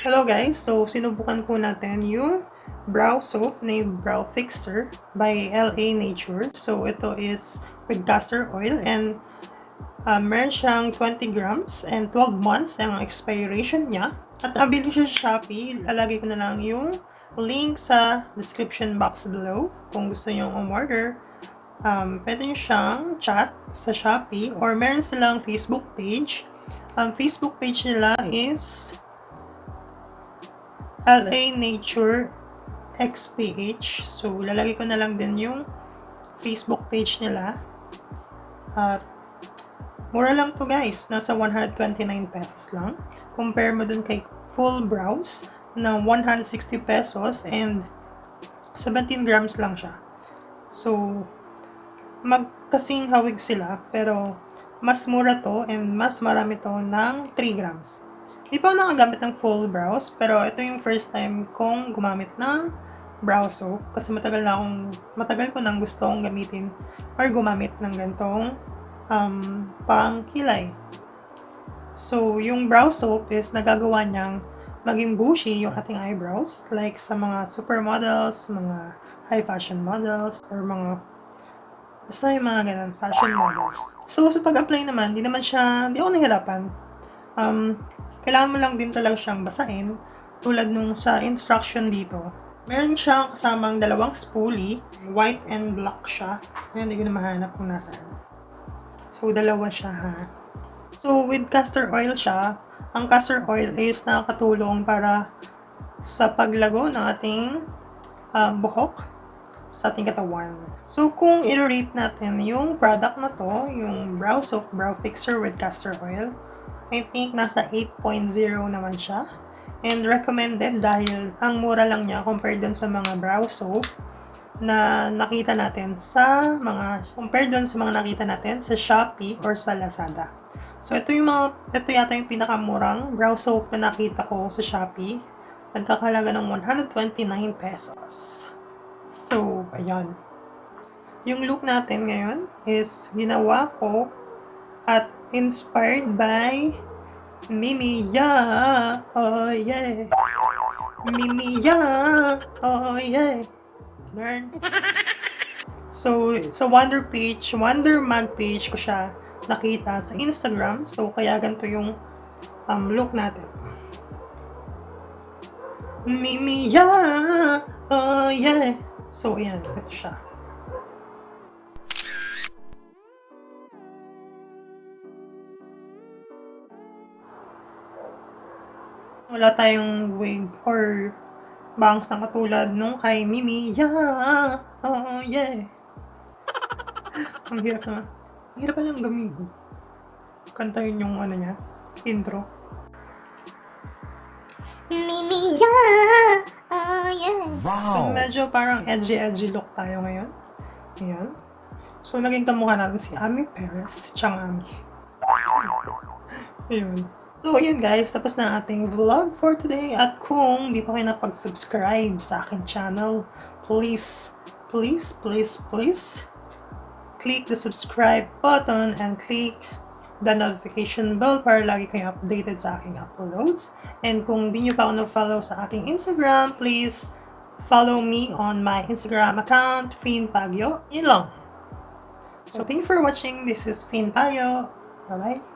Hello guys, so sinubukan po natin yung brow soap na Brow Fixer by LA Nature. So ito is with castor oil and meron siyang 20 grams and 12 months ang expiration niya. At nabili siya sa Shopee. Lalagay ko na lang yung link sa description box below kung gusto nyo umorder. Pwede nyo siyang chat sa Shopee or meron silang Facebook page. Facebook page nila is LA Nature XPH. So, lalagay ko na lang din yung Facebook page nila. At mura lang to guys. Nasa 129 pesos lang. Compare mo dun kay full brows na 160 pesos and 17 grams lang siya. So, magkasing hawig sila pero mas mura to and mas marami to ng 3 grams. Di pa ako nakagamit ng full brows, pero ito yung first time kong gumamit ng brow soap kasi matagal ko nang gustong gamitin or gumamit ng gantong pang kilay. So, yung brow soap is nagagawa niyang maging bushy yung ating eyebrows like sa mga supermodels, mga high fashion models, or mga basta yung mga ganun, fashion models. So, sa pag-apply naman, di ako nahirapan. Kailangan mo lang din talaga siyang basahin tulad nung sa instruction dito. Meron siyang kasamang dalawang spoolie, white and black siya. Ngayon, hindi ko na mahanap kung nasaan. So, dalawa siya ha. So, with castor oil siya. Ang castor oil is nakakatulong para sa paglago ng ating buhok sa ating katawan. So, kung i-rate natin yung product na to, yung brow soap, brow fixer with castor oil, I think nasa 8.0 naman siya. And recommended dahil ang mura lang niya compared dun sa mga brow soap na nakita natin sa mga nakita natin sa Shopee or sa Lazada. So, ito yata yung pinakamurang brow soap na nakita ko sa Shopee. Nagkakalaga ng 129 pesos. So, ayan. Yung look natin ngayon is ginawa ko at inspired by Mimiyuuuh. Oh yeah. Mimiyuuuh. Oh yeah. Learn. So, sa Wonder Mag page ko siya nakita sa Instagram. So, kaya ganito yung look natin. Mimiyuuuh. Oh yeah. So, ayan. Ito siya. Wala tayong wig or bangs na katulad nung kay Mimiyuuuh. Oh, yeah. Ang hirap na. Ang hirap palang gamitin. Kantahin yung niya, intro. Mimiyuuuh. Oh, yeah. Wow. So, medyo parang edgy look tayo ngayon. Ayan. So, naging kamukha natin si Ami Perez, Chang Ami. Ayun. So, yun guys, tapos na ang ating vlog for today. At kung di pa kayo napag-subscribe sa akin channel, please, click the subscribe button and click the notification bell para lagi kayong updated sa aking uploads. And kung di nyo pa ako na-follow sa aking Instagram, please follow me on my Instagram account, Fin Pagyo. Yun lang. So, thank you for watching. This is Fin Pagyo. Bye-bye.